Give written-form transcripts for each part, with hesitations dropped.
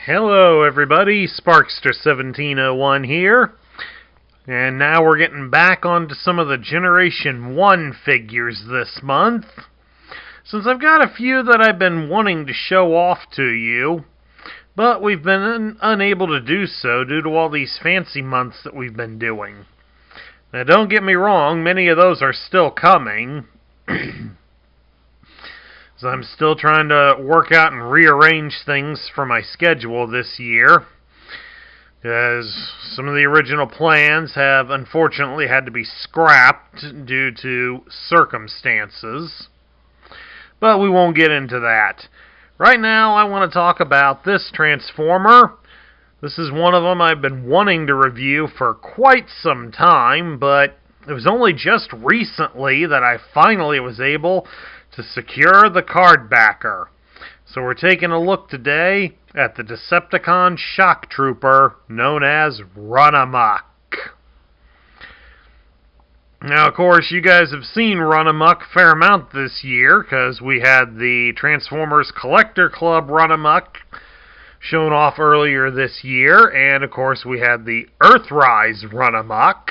Hello everybody, Sparkster1701 here, and now we're getting back onto some of the Generation 1 figures this month. Since I've got a few that I've been wanting to show off to you, but we've been unable to do so due to all these fancy months that we've been doing. Now don't get me wrong, many of those are still coming. So I'm still trying to work out and rearrange things for my schedule this year, because some of the original plans have unfortunately had to be scrapped due to circumstances. But we won't get into that. Right now I want to talk about this Transformer. This is one of them I've been wanting to review for quite some time, but it was only just recently that I finally was able to secure the card backer. So we're taking a look today at the Decepticon Shock Trooper known as Runamuck. Now, of course, you guys have seen Runamuck a fair amount this year, because we had the Transformers Collector Club Runamuck shown off earlier this year, and of course we had the Earthrise Runamuck.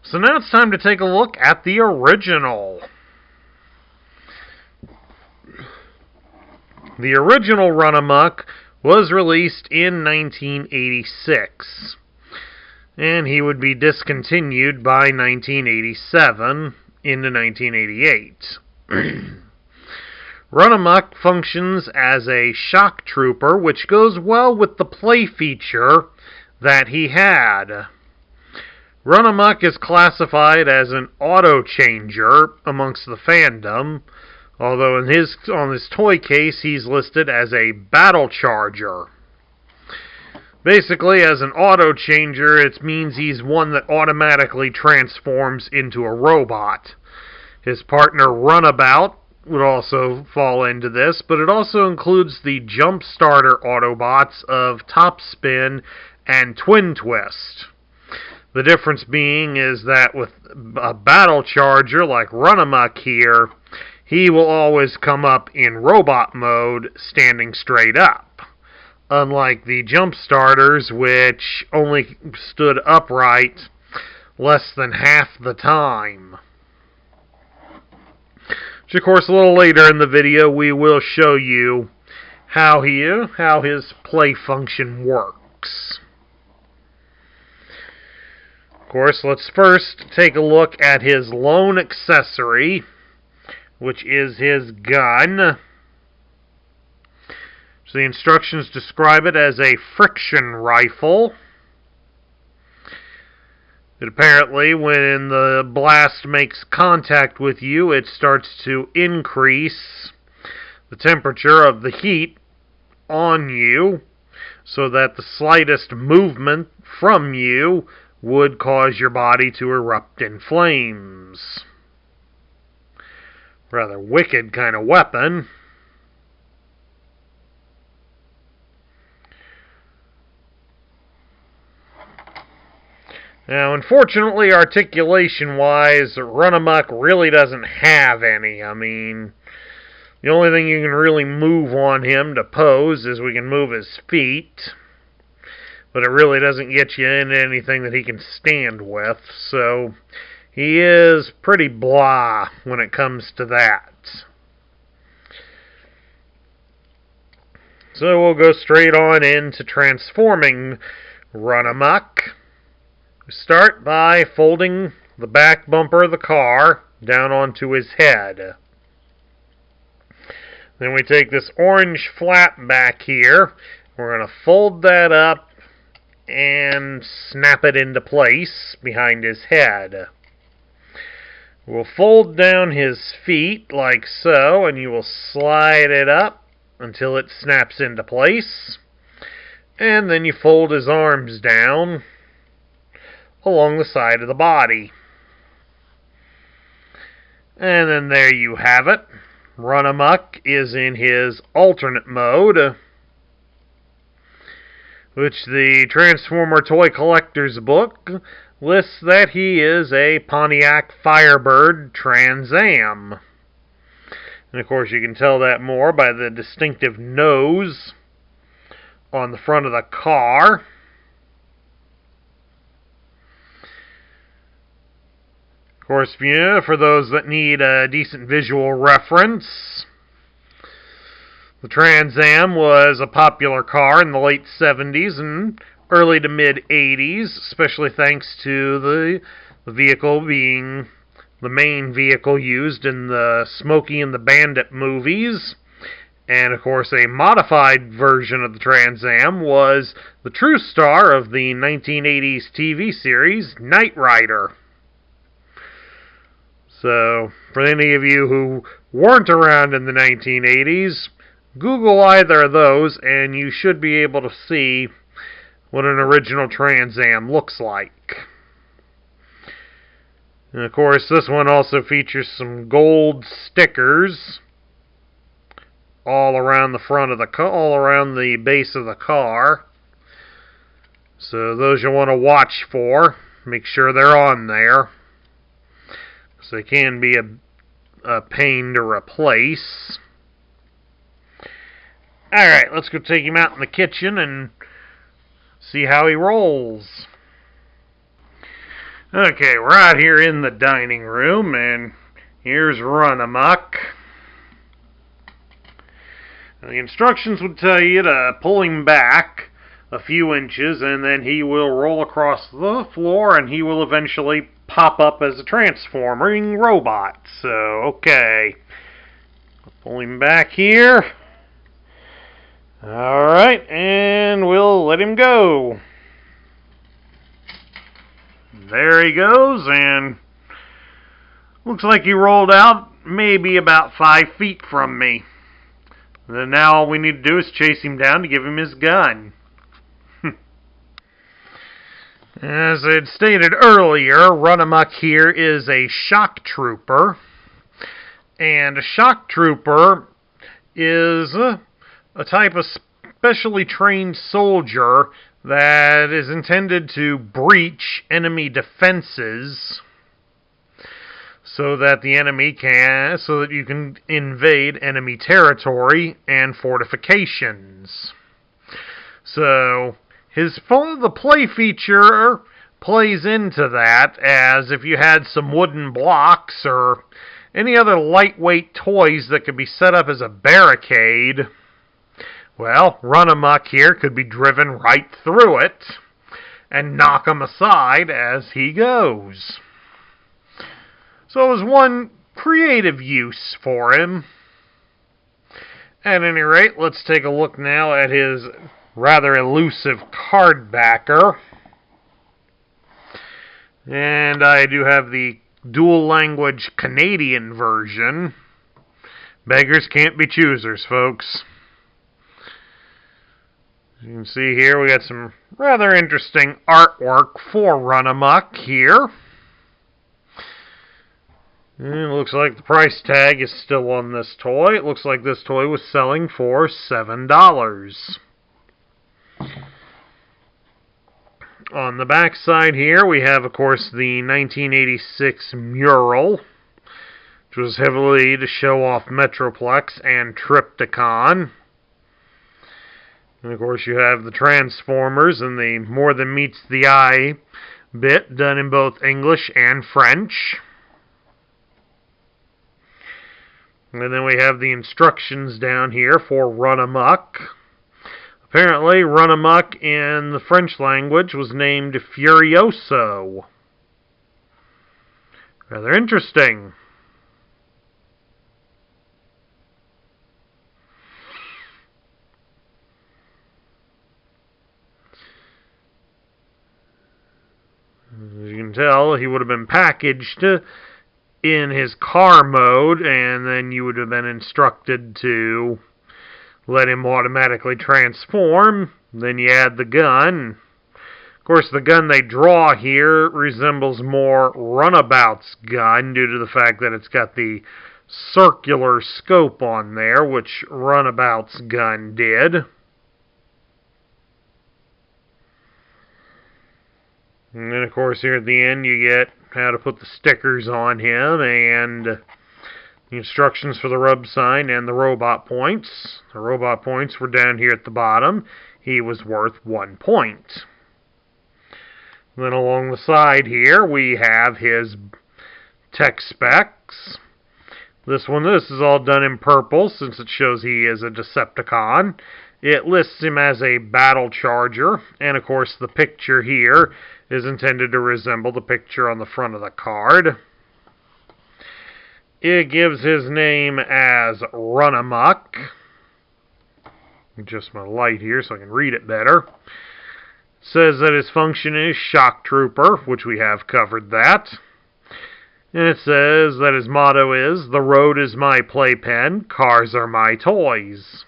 So now it's time to take a look at the original. The original Runamuck was released in 1986, and he would be discontinued by 1987 into 1988. Runamuck functions as a shock trooper, which goes well with the play feature that he had. Runamuck is classified as an auto-changer amongst the fandom, although on his toy case he's listed as a battle charger. Basically, as an auto-changer, it means he's one that automatically transforms into a robot. His partner Runabout would also fall into this, but it also includes the jump starter Autobots of Top Spin and Twin Twist. The difference being is that with a battle charger like Runamuck here, he will always come up in robot mode standing straight up, unlike the jump starters, which only stood upright less than half the time. Which, of course, a little later in the video we will show you how his play function works. Of course, let's first take a look at his lone accessory, which is his gun. So the instructions describe it as a friction rifle. That apparently, when the blast makes contact with you, it starts to increase the temperature of the heat on you, so that the slightest movement from you would cause your body to erupt in flames. Rather wicked kind of weapon. Now, unfortunately, articulation-wise, Runamuck really doesn't have any. I mean, the only thing you can really move on him to pose is we can move his feet. But it really doesn't get you into anything that he can stand with, so he is pretty blah when it comes to that. So we'll go straight on into transforming Runamuck. We start by folding the back bumper of the car down onto his head. Then we take this orange flap back here. We're going to fold that up and snap it into place behind his head. We'll fold down his feet like so, and you will slide it up until it snaps into place. And then you fold his arms down along the side of the body. And then there you have it. Runamuck is in his alternate mode, which the Transformer Toy Collector's book lists that he is a Pontiac Firebird Trans Am. And of course you can tell that more by the distinctive nose on the front of the car. Of course, for those that need a decent visual reference, the Trans Am was a popular car in the late 70s and early to mid 80s, especially thanks to the vehicle being the main vehicle used in the Smokey and the Bandit movies. And of course, a modified version of the Trans Am was the true star of the 1980s TV series Knight Rider. So, for any of you who weren't around in the 1980s, Google either of those and you should be able to see what an original Trans Am looks like. And of course, this one also features some gold stickers all around the front of the car, all around the base of the car. So those you'll want to watch for. Make sure they're on there, because they can be a pain to replace. Alright, let's go take him out in the kitchen and see how he rolls. Okay, we're out here in the dining room, and here's Runamuck. The instructions would tell you to pull him back a few inches, and then he will roll across the floor, and he will eventually pop up as a transforming robot. So, okay. Pull him back here. Alright, and we'll let him go. There he goes, and looks like he rolled out maybe about 5 feet from me. And then now all we need to do is chase him down to give him his gun. As I had stated earlier, Runamuck here is a shock trooper. And a shock trooper is a type of specially trained soldier that is intended to breach enemy defenses so that you can invade enemy territory and fortifications. So the play feature plays into that, as if you had some wooden blocks or any other lightweight toys that could be set up as a barricade, well, Runamuck here could be driven right through it and knock him aside as he goes. So it was one creative use for him. At any rate, let's take a look now at his rather elusive card backer. And I do have the dual language Canadian version. Beggars can't be choosers, folks. As you can see here, we got some rather interesting artwork for Runamuck here. And it looks like the price tag is still on this toy. It looks like this toy was selling for $7. On the back side here, we have, of course, the 1986 mural, which was heavily to show off Metroplex and Triptychon. And of course you have the Transformers and the More Than Meets the Eye bit done in both English and French. And then we have the instructions down here for Runamuck. Apparently Runamuck in the French language was named Furioso. Rather interesting. As you can tell, he would have been packaged in his car mode, and then you would have been instructed to let him automatically transform. Then you add the gun. Of course, the gun they draw here resembles more Runabout's gun due to the fact that it's got the circular scope on there, which Runabout's gun did. And then, of course, here at the end, you get how to put the stickers on him and the instructions for the rub sign and the robot points. The robot points were down here at the bottom. he was worth 1 point. Then along the side here, we have his tech specs. This is all done in purple since it shows he is a Decepticon. It lists him as a battle charger, and of course the picture here is intended to resemble the picture on the front of the card. It gives his name as Runamuck. Adjust my light here so I can read it better. It says that his function is Shock Trooper, which we have covered that. And it says that his motto is, "The road is my playpen, cars are my toys."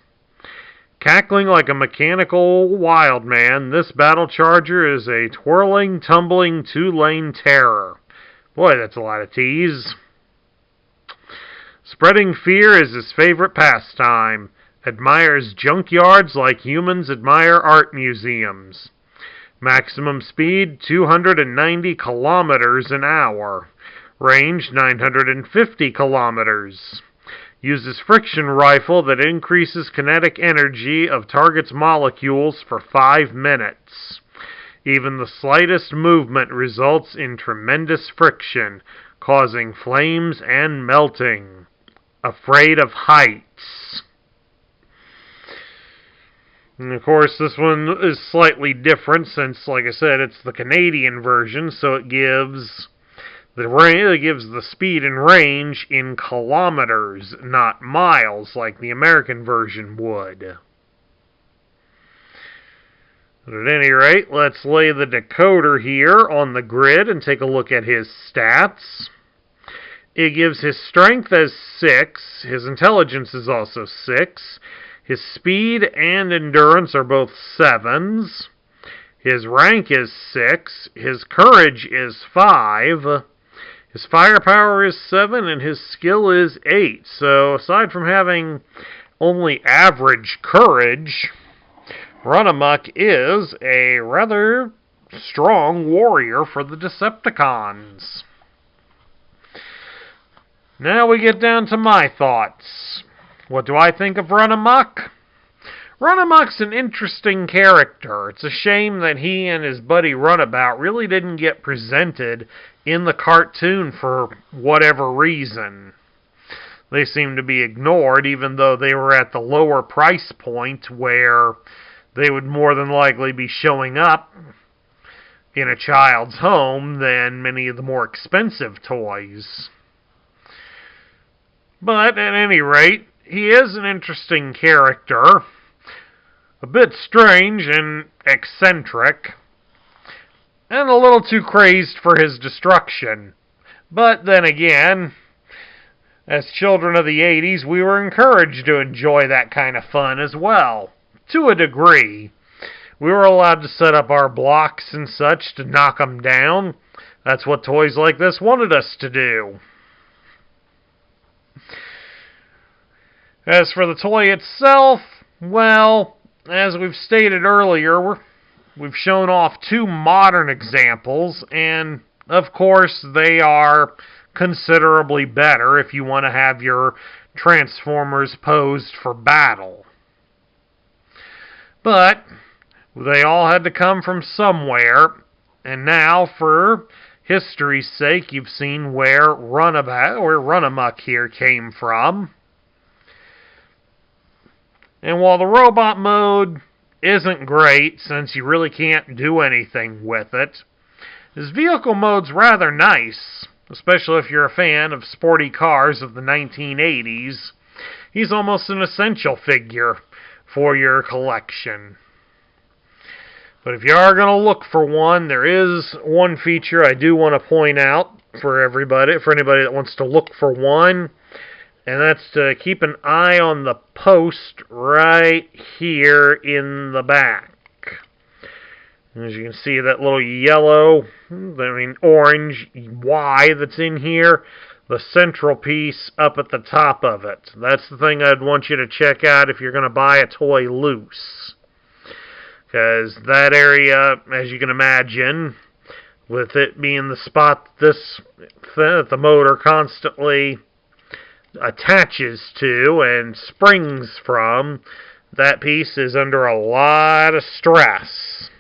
Cackling like a mechanical wild man, this battle charger is a twirling, tumbling, two-lane terror. Boy, that's a lot of T's. Spreading fear is his favorite pastime. Admires junkyards like humans admire art museums. Maximum speed 290 kilometers an hour. Range 950 kilometers. Uses friction rifle that increases kinetic energy of target's molecules for 5 minutes. Even the slightest movement results in tremendous friction, causing flames and melting. Afraid of heights. And of course, this one is slightly different since, like I said, it's the Canadian version, so it gives the speed and range in kilometers, not miles, like the American version would. But at any rate, let's lay the decoder here on the grid and take a look at his stats. It gives his strength as 6, his intelligence is also 6, his speed and endurance are both 7s, his rank is 6, his courage is 5, his firepower is 7, and his skill is 8. So aside from having only average courage, Runamuck is a rather strong warrior for the Decepticons. Now we get down to my thoughts. What do I think of Runamuck? Runamuck's an interesting character. It's a shame that he and his buddy Runabout really didn't get presented in the cartoon for whatever reason. They seem to be ignored, even though they were at the lower price point where they would more than likely be showing up in a child's home than many of the more expensive toys. But at any rate, he is an interesting character, a bit strange and eccentric, and a little too crazed for his destruction. But then again, as children of the 80s, we were encouraged to enjoy that kind of fun as well, to a degree. We were allowed to set up our blocks and such to knock them down. That's what toys like this wanted us to do. As for the toy itself, well, as we've stated earlier, we've shown off 2 modern examples, and of course they are considerably better if you want to have your Transformers posed for battle. But they all had to come from somewhere, and now, for history's sake, you've seen where Runamuck here came from. And while the robot mode isn't great, since you really can't do anything with it, his vehicle mode's rather nice, especially if you're a fan of sporty cars of the 1980s. He's almost an essential figure for your collection. But if you are going to look for one, there is one feature I do want to point out for anybody that wants to look for one. And that's to keep an eye on the post right here in the back. As you can see, that little orange Y that's in here, the central piece up at the top of it. That's the thing I'd want you to check out if you're going to buy a toy loose. Because that area, as you can imagine, with it being the spot that the motor constantly attaches to and springs from, that piece is under a lot of stress.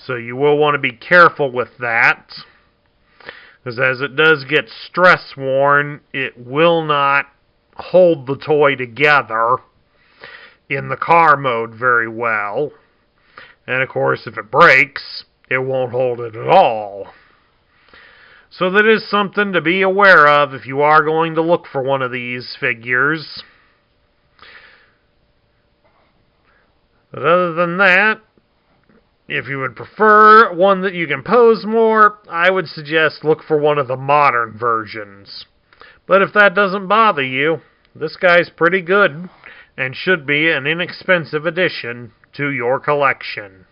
So you will want to be careful with that, because as it does get stress worn, it will not hold the toy together in the car mode very well. And of course, if it breaks, it won't hold it at all. So that is something to be aware of if you are going to look for one of these figures. But other than that, if you would prefer one that you can pose more, I would suggest look for one of the modern versions. But if that doesn't bother you, this guy's pretty good and should be an inexpensive addition to your collection.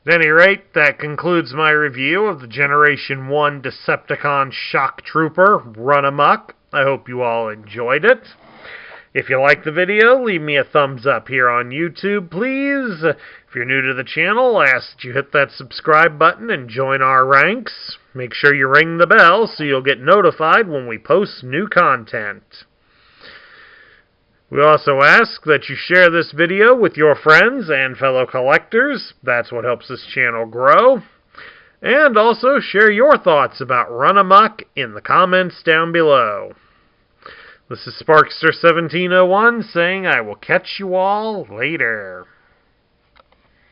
At any rate, that concludes my review of the Generation 1 Decepticon Shock Trooper Runamuck. I hope you all enjoyed it. If you liked the video, leave me a thumbs up here on YouTube, please. If you're new to the channel, I ask that you hit that subscribe button and join our ranks. Make sure you ring the bell so you'll get notified when we post new content. We also ask that you share this video with your friends and fellow collectors. That's what helps this channel grow. And also share your thoughts about Runamuck in the comments down below. This is Sparkster1701 saying I will catch you all later.